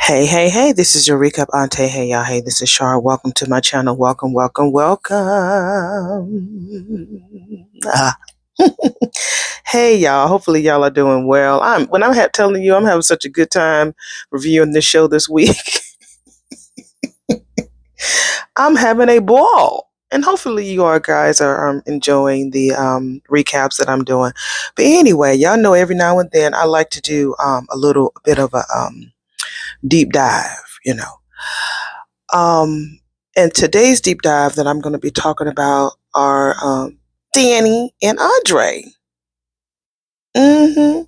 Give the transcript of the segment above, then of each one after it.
Hey, hey, hey, this is your recap auntie. Hey, y'all. Hey, this is Shar. Welcome to my channel. Welcome, welcome, welcome. Hey, y'all. Hopefully, y'all are doing well. Telling you I'm having such a good time reviewing this show this week. I'm having a ball. And hopefully, you all guys are enjoying the recaps that I'm doing. But anyway, y'all know every now and then I like to do a little bit of a deep dive. Um, and today's deep dive that I'm going to be talking about are Dani and Andre. hmm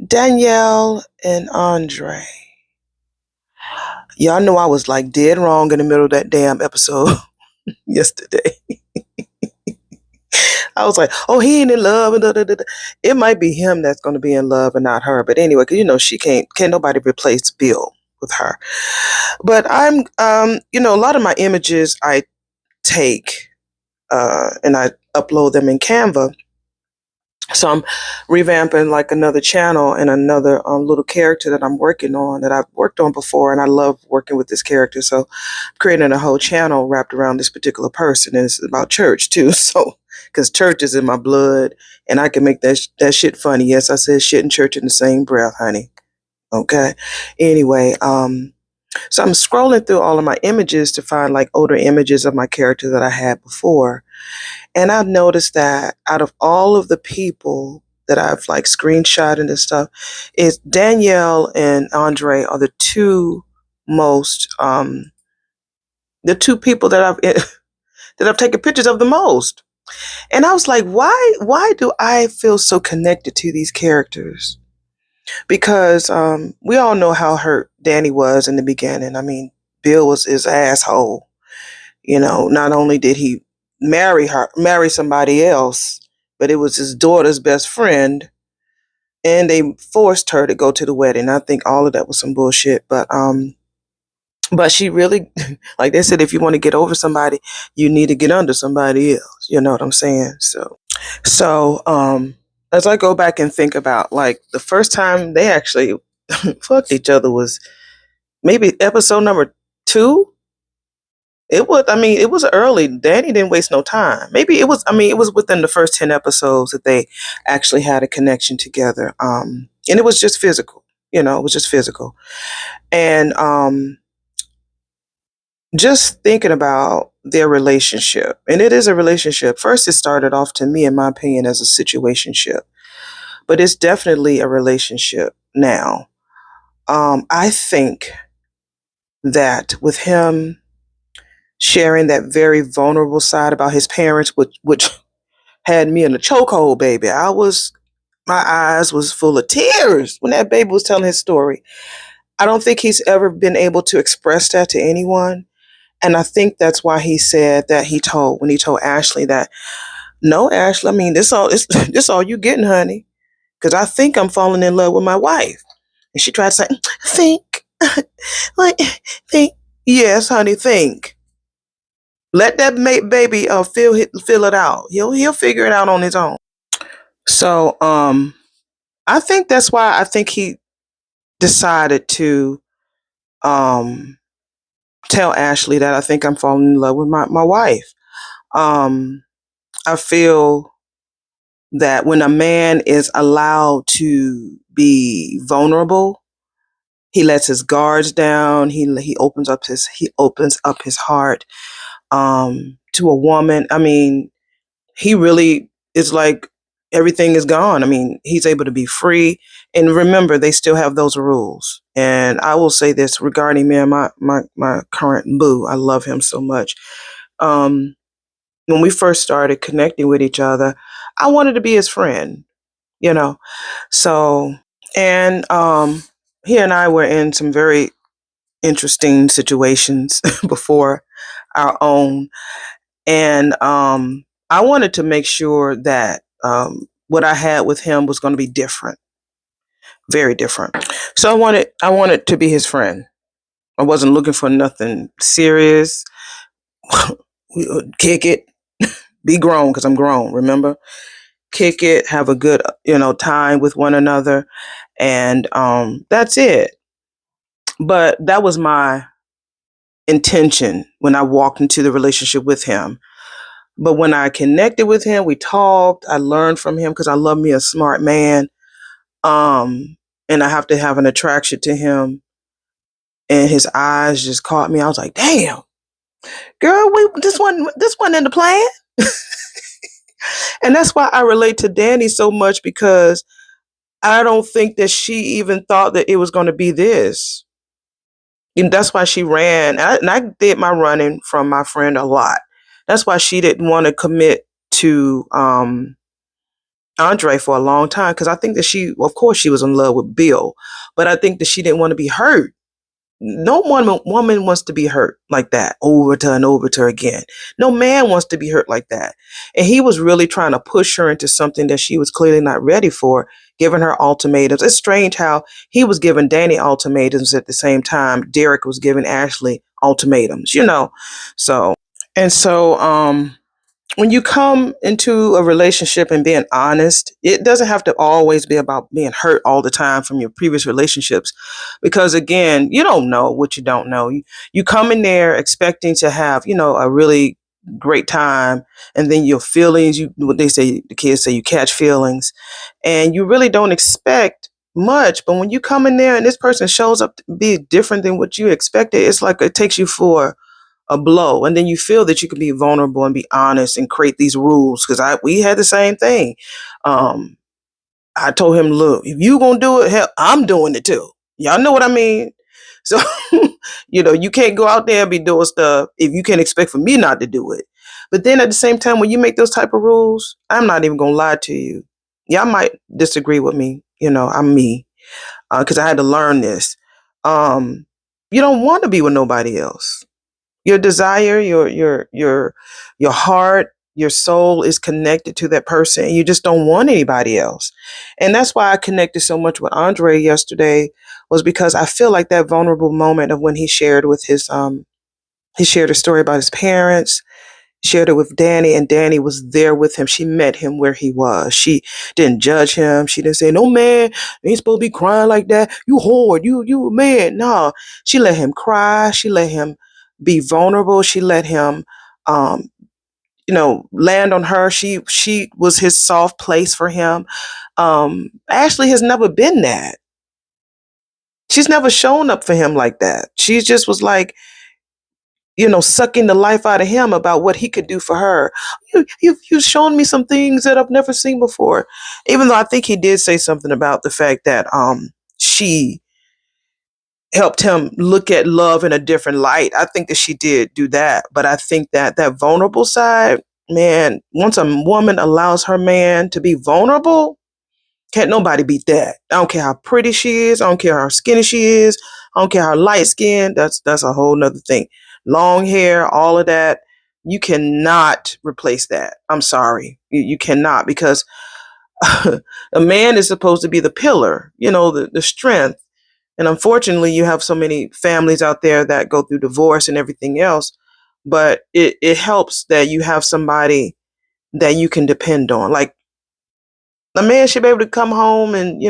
Danielle and Andre. Y'all know I was like dead wrong in the middle of that damn episode yesterday. I was like, oh, he ain't in love. And da, da, da, da. It might be him that's going to be in love and not her. But anyway, because she can't nobody replace Bill with her. But a lot of my images I take and I upload them in Canva. So I'm revamping like another channel and another little character that I'm working on that I've worked on before, and I love working with this character. So I'm creating a whole channel wrapped around this particular person, and it's about church too. So because church is in my blood, and I can make that shit funny. Yes, I said shit and church in the same breath, honey. Okay. Anyway, so I'm scrolling through all of my images to find like older images of my character that I had before. And I've noticed that out of all of the people that I've like screenshotted and stuff, is Danielle and Andre are most the two people that I've that I've taken pictures of the most. And I was like, why do I feel so connected to these characters? Because we all know how hurt Dani was in the beginning. I mean, Bill was his asshole. Not only did he marry somebody else, but it was his daughter's best friend, and they forced her to go to the wedding. I think all of that was some bullshit, but she really, like they said, if you want to get over somebody, you need to get under somebody else. You know what I'm saying? So as I go back and think about like the first time they actually fucked each other was maybe episode number 2. It was early. Dani didn't waste no time. Maybe it was within the first 10 episodes that they actually had a connection together. And it was just physical. It was just physical. And just thinking about their relationship, and it is a relationship. First, it started off to me, in my opinion, as a situationship, but it's definitely a relationship now. I think that with him sharing that very vulnerable side about his parents, which had me in a chokehold, baby. My eyes was full of tears when that baby was telling his story. I don't think he's ever been able to express that to anyone. And I think that's why he said that when he told Ashley that, no, Ashley, I mean, this all you getting, honey. Because I think I'm falling in love with my wife. And she tried to say, think, like, think. Yes, honey, think. Let that baby feel it out. He'll figure it out on his own. So I think that's why I think he decided to um tell Ashley that I think I'm falling in love with my wife. Um I feel that when a man is allowed to be vulnerable, he lets his guards down, he opens up his heart to a woman. I mean, he really is like everything is gone. I mean, he's able to be free. And remember, they still have those rules. And I will say this regarding me and my current boo. I love him so much. Um, when we first started connecting with each other, I wanted to be his friend, you know. So, and he and I were in some very interesting situations before our own. And I wanted to make sure that what I had with him was going to be different, very different. So I wanted to be his friend. I wasn't looking for nothing serious. We would kick it, be grown because I'm grown. Remember, kick it, have a good time with one another, and that's it. But that was my intention when I walked into the relationship with him. But when I connected with him, we talked, I learned from him because I love me a smart man. Um, and I have to have an attraction to him. And his eyes just caught me. I was like, damn, girl, this one in the plan. And that's why I relate to Dani so much, because I don't think that she even thought that it was going to be this. And that's why she ran. And I did my running from my friend a lot. That's why she didn't want to commit to Andre for a long time, because I think that of course, she was in love with Bill, but I think that she didn't want to be hurt. No woman wants to be hurt like that over to again. No man wants to be hurt like that. And he was really trying to push her into something that she was clearly not ready for, giving her ultimatums. It's strange how he was giving Dani ultimatums at the same time Derek was giving Ashley ultimatums, So, and so when you come into a relationship and being honest, it doesn't have to always be about being hurt all the time from your previous relationships. Because again, you don't know what you don't know. You come in there expecting to have, a really great time. And then your feelings, what they say, the kids say, you catch feelings, and you really don't expect much. But when you come in there and this person shows up to be different than what you expected, it's like it takes you for a blow, and then you feel that you can be vulnerable and be honest and create these rules, because we had the same thing. um I told him, look, if you gonna do it, hell, I'm doing it too. Y'all know what I mean? So you can't go out there and be doing stuff if you can't expect for me not to do it. But then at the same time, when you make those type of rules, I'm not even gonna lie to you, y'all might disagree with me, I'm me, because I had to learn this. You don't want to be with nobody else. Your desire, your heart, your soul is connected to that person, and you just don't want anybody else. And that's why I connected so much with Andre yesterday, was because I feel like that vulnerable moment of when he shared a story about his parents, shared it with Dani, and Dani was there with him. She met him where he was. She didn't judge him. She didn't say, "No man, you ain't supposed to be crying like that. You whore, you a man." No, she let him cry. She let him be vulnerable. She let him, um, land on her. She was his soft place for him. Ashley has never been that. She's never shown up for him like that. She just was like, sucking the life out of him about what he could do for her. You've shown me some things that I've never seen before. Even though I think he did say something about the fact that she helped him look at love in a different light. I think that she did do that. But I think that that vulnerable side, man, once a woman allows her man to be vulnerable, can't nobody beat that. I don't care how pretty she is. I don't care how skinny she is. I don't care how light skinned. That's a whole nother thing. Long hair, all of that. You cannot replace that. I'm sorry. You cannot, because a man is supposed to be the pillar, the strength. And unfortunately, you have so many families out there that go through divorce and everything else. But it helps that you have somebody that you can depend on. Like, a man should be able to come home and,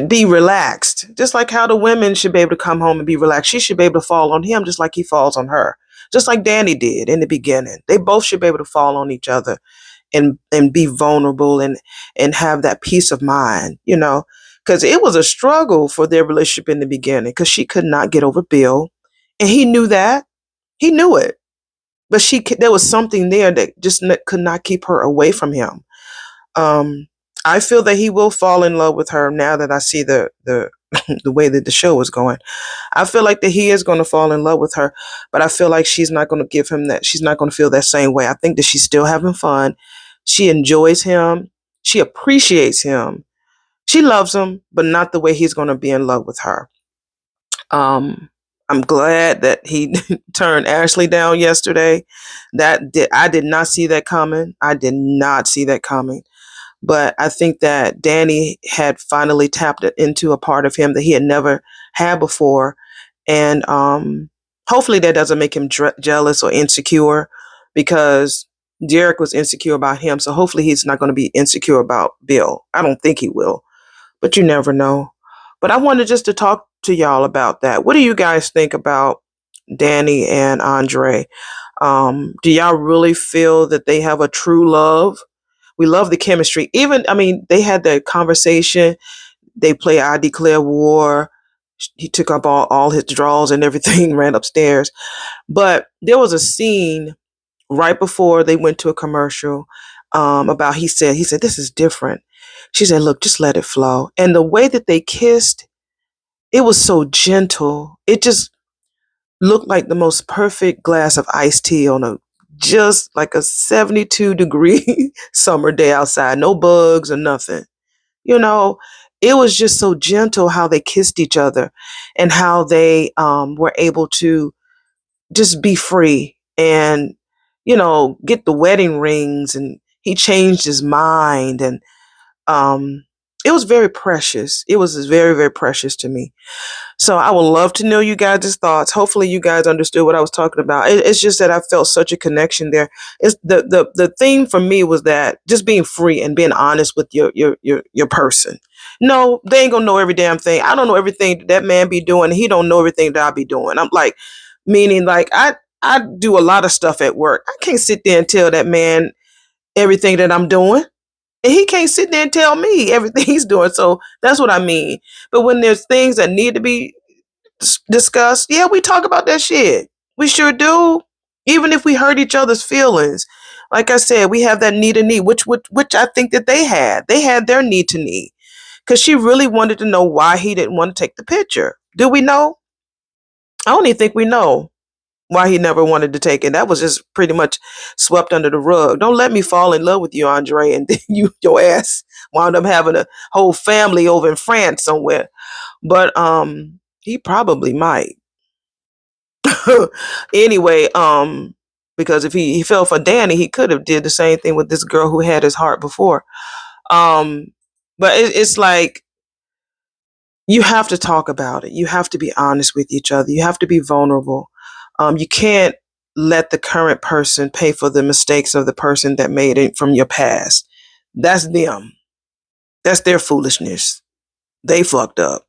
be relaxed, just like how the women should be able to come home and be relaxed. She should be able to fall on him just like he falls on her, just like Dani did in the beginning. They both should be able to fall on each other and be vulnerable and have that peace of mind, because it was a struggle for their relationship in the beginning, because she could not get over Bill, and he knew that. He knew it, but there was something there that just could not keep her away from him. um, I feel that he will fall in love with her now that I see the the way that the show is going. I feel like that he is going to fall in love with her, but I feel like she's not going to give him that. She's not going to feel that same way. I think that she's still having fun. She enjoys him. She appreciates him. She loves him, but not the way he's going to be in love with her. Um, I'm glad that he turned Ashley down yesterday. I did not see that coming. I did not see that coming. But I think that Dani had finally tapped into a part of him that he had never had before. And hopefully that doesn't make him jealous or insecure, because Derek was insecure about him. So hopefully he's not going to be insecure about Bill. I don't think he will, but you never know. But I wanted just to talk to y'all about that. What do you guys think about Danny and Andre? Do y'all really feel that they have a true love? We love the chemistry. Even, I mean, they had that conversation. They play I Declare War. He took up all his drawers and everything, ran upstairs. But there was a scene right before they went to a commercial about he said, this is different. She said, look, just let it flow. And the way that they kissed, it was so gentle. It just looked like the most perfect glass of iced tea on a just like a 72-degree summer day outside. No bugs or nothing. You know, it was just so gentle how they kissed each other and how they were able to just be free and, get the wedding rings, and he changed his mind. And it was very precious. It was very, very precious to me. So I would love to know you guys' thoughts. Hopefully you guys understood what I was talking about. It's just that I felt such a connection there. It's the theme for me was that just being free and being honest with your person. No, they ain't gonna know every damn thing. I don't know everything that man be doing. He don't know everything that I be doing. I'm like, meaning like I do a lot of stuff at work. I can't sit there and tell that man everything that I'm doing. And he can't sit there and tell me everything he's doing. So that's what I mean. But when there's things that need to be discussed, yeah, we talk about that shit. We sure do. Even if we hurt each other's feelings. Like I said, we have that need to need, which I think that they had. They had their need to need. Because she really wanted to know why he didn't want to take the picture. Do we know? I don't even think we know why he never wanted to take it. That was just pretty much swept under the rug. Don't let me fall in love with you, Andre, and then your ass wound up having a whole family over in France somewhere. But he probably might. Anyway, because if he fell for Danny, he could have did the same thing with this girl who had his heart before. Um, but it's like you have to talk about it. You have to be honest with each other. You have to be vulnerable. You can't let the current person pay for the mistakes of the person that made it from your past. That's them. That's their foolishness. They fucked up.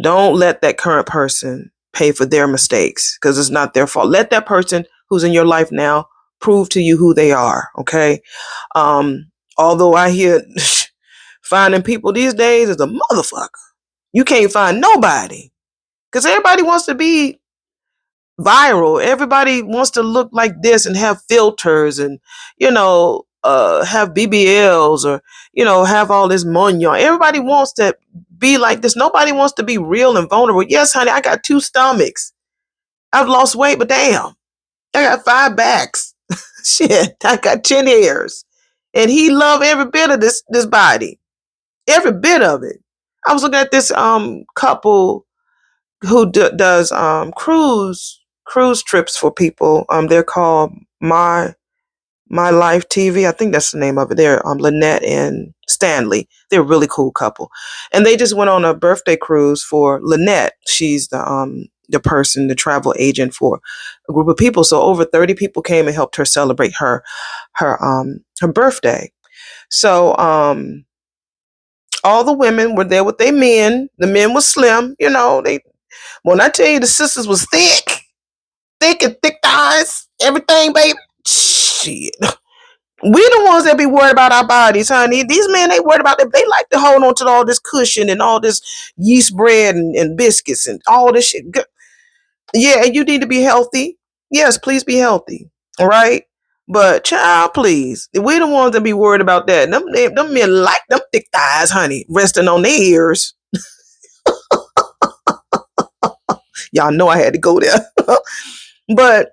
Don't let that current person pay for their mistakes because it's not their fault. Let that person who's in your life now prove to you who they are. Okay. Although I hear finding people these days is a motherfucker. You can't find nobody because everybody wants to be viral. Everybody wants to look like this and have filters and, have BBLs or, have all this money on. Everybody wants to be like this. Nobody wants to be real and vulnerable. Yes, honey, I got 2 stomachs. I've lost weight, but damn, I got 5 backs. Shit, I got 10 hairs. And he loved every bit of this body. Every bit of it. I was looking at this couple who does cruise trips for people. They're called My Life TV. I think that's the name of it. They're Lynette and Stanley. They're a really cool couple, and they just went on a birthday cruise for Lynette. She's the person, the travel agent for a group of people. So over 30 people came and helped her celebrate her birthday. So all the women were there with their men. The men were slim. They when I tell you the sisters was thick and thick thighs, everything, baby. Shit. We the ones that be worried about our bodies, honey. These men ain't worried about that. They like to hold on to all this cushion and all this yeast bread and biscuits and all this shit. Yeah, and you need to be healthy. Yes, please be healthy. All right. But child, please. We the ones that be worried about that. Them men like them thick thighs, honey, resting on their ears. Y'all know I had to go there. But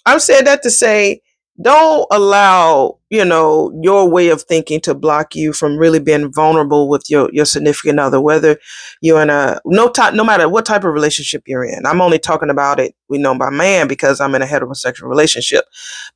I'm saying that to say, don't allow, your way of thinking to block you from really being vulnerable with your significant other, whether you're in no matter what type of relationship you're in. I'm only talking about it, by man because I'm in a heterosexual relationship.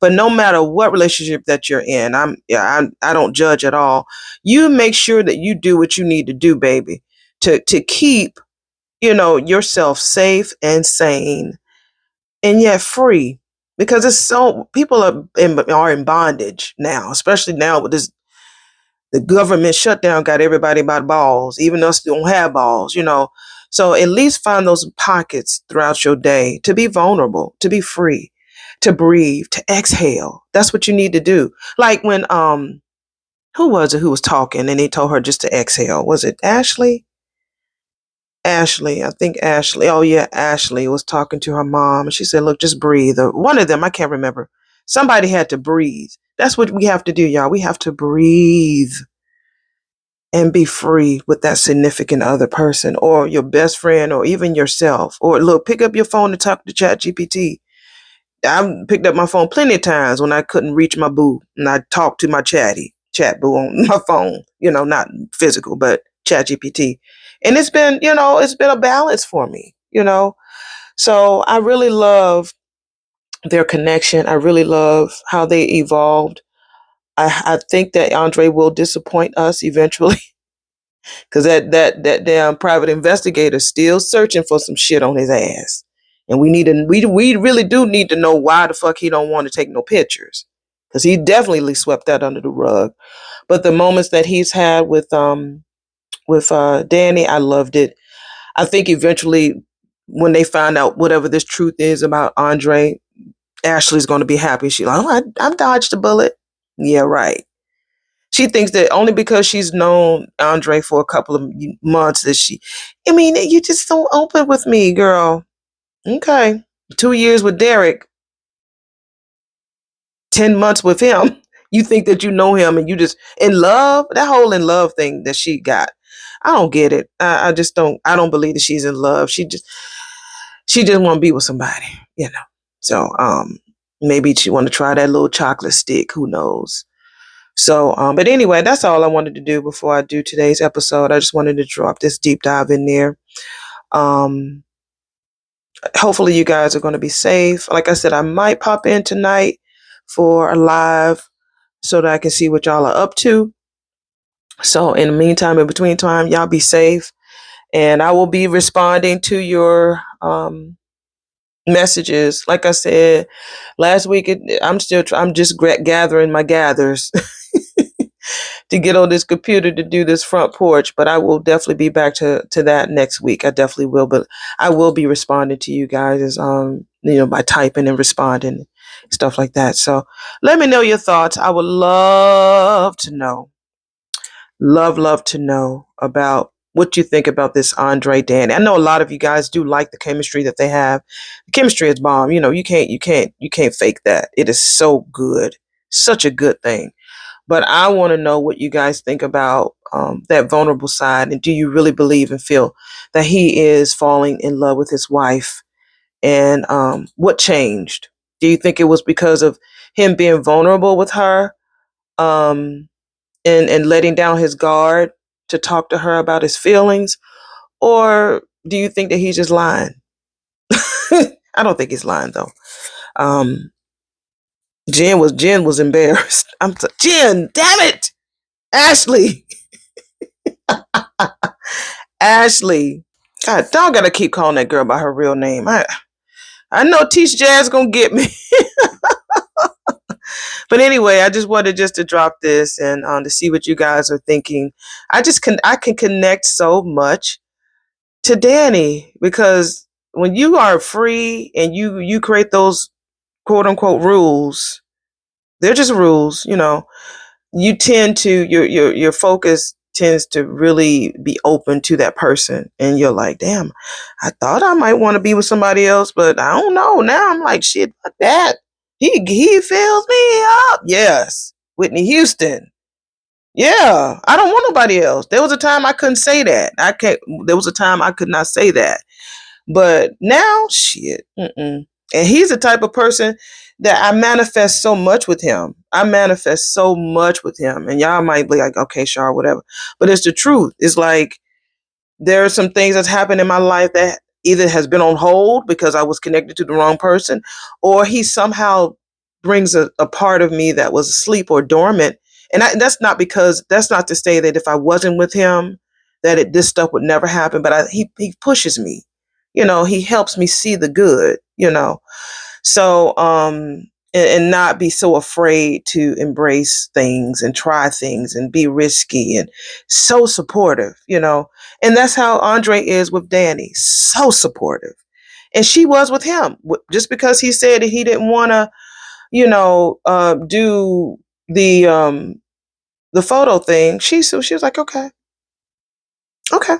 But no matter what relationship that you're in, I don't judge at all. You make sure that you do what you need to do, baby, to keep, yourself safe and sane and yet free, because it's so people are in bondage now, especially now with this The government shutdown got everybody by the balls, even us who don't have balls. So at least find those pockets throughout your day to be vulnerable, to be free, to breathe, to exhale. That's what you need to do. Like when who was it who was talking and they told her just to exhale? Was it Ashley? Ashley, I think Ashley. Oh yeah, Ashley was talking to her mom and she said, "Look, just breathe." Or one of them, I can't remember. Somebody had to breathe. That's what we have to do, y'all. We have to breathe and be free with that significant other person or your best friend or even yourself. Or look, pick up your phone and talk to ChatGPT. I picked up my phone plenty of times when I couldn't reach my boo and I talked to my chat boo on my phone, not physical, but ChatGPT. And it's been a balance for me. So I really love their connection. I really love how they evolved. I think that Andre will disappoint us eventually. Cause that damn private investigator still searching for some shit on his ass. And we really do need to know why the fuck he don't want to take no pictures. Cause he definitely swept that under the rug. But the moments that he's had with Dani, I loved it. I think eventually when they find out whatever this truth is about Andre, Ashley's gonna be happy. She's like, oh, I dodged a bullet. Yeah, right. She thinks that only because she's known Andre for a couple of months that I mean, you just so open with me, girl. Okay. 2 years with Derek, 10 months with him. You think that you know him and you just in love? That whole in love thing that she got. I don't get it. I just don't believe that she's in love. She just want to be with somebody. So maybe she want to try that little chocolate stick. Who knows? So, but anyway, that's all I wanted to do before I do today's episode. I just wanted to drop this deep dive in there. Um, Hopefully you guys are going to be safe. Like I said, I might pop in tonight for a live so that I can see what y'all are up to. So in the meantime, in between time, y'all be safe. And I will be responding to your messages. Like I said last week, I'm just gathering my gathers to get on this computer to do this front porch, but I will definitely be back to that next week. I definitely will, but I will be responding to you guys as by typing and responding, stuff like that. So let me know your thoughts. I would love to know. Love to know about what you think about this Andre Dani. I know a lot of you guys do like the chemistry that they have. The chemistry is bomb. You can't fake that. It is so good. Such a good thing. But I want to know what you guys think about that vulnerable side. And do you really believe and feel that he is falling in love with his wife? And what changed? Do you think it was because of him being vulnerable with her um, and letting down his guard to talk to her about his feelings? Or do you think that he's just lying? I don't think he's lying, though. Um, Jen was embarrassed. Jen, damn it! Ashley! Ashley. God, don't gotta keep calling that girl by her real name. I know Teach Jazz gonna get me. But anyway, I just wanted just to drop this and to see what you guys are thinking. I can connect so much to Dani because when you are free and you create those quote unquote rules, they're just rules. You tend to your focus tends to really be open to that person, and you're like, damn, I thought I might want to be with somebody else, but I don't know. Now I'm like, shit, fuck that. He fills me up. Yes, Whitney Houston. Yeah, I don't want nobody else. There was a time I couldn't say that. I can't. There was a time I could not say that. But now, shit. Mm-mm. And he's the type of person that I manifest so much with him. I manifest so much with him. And y'all might be like, okay, Char, whatever. But it's the truth. It's like there are some things that's happened in my life that either has been on hold because I was connected to the wrong person, or he somehow brings a part of me that was asleep or dormant. And that's not to say that if I wasn't with him, that this stuff would never happen. But he pushes me. He helps me see the good. So and not be so afraid to embrace things and try things and be risky and so supportive, And that's how Andre is with Dani, so supportive. And she was with him. Just because he said that he didn't want to, do the photo thing, she was like, okay, okay.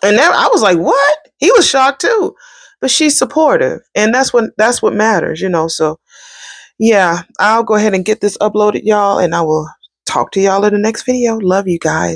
And then I was like, what? He was shocked too. But she's supportive. And that's what matters. So yeah, I'll go ahead and get this uploaded, y'all, and I will talk to y'all in the next video. Love you guys.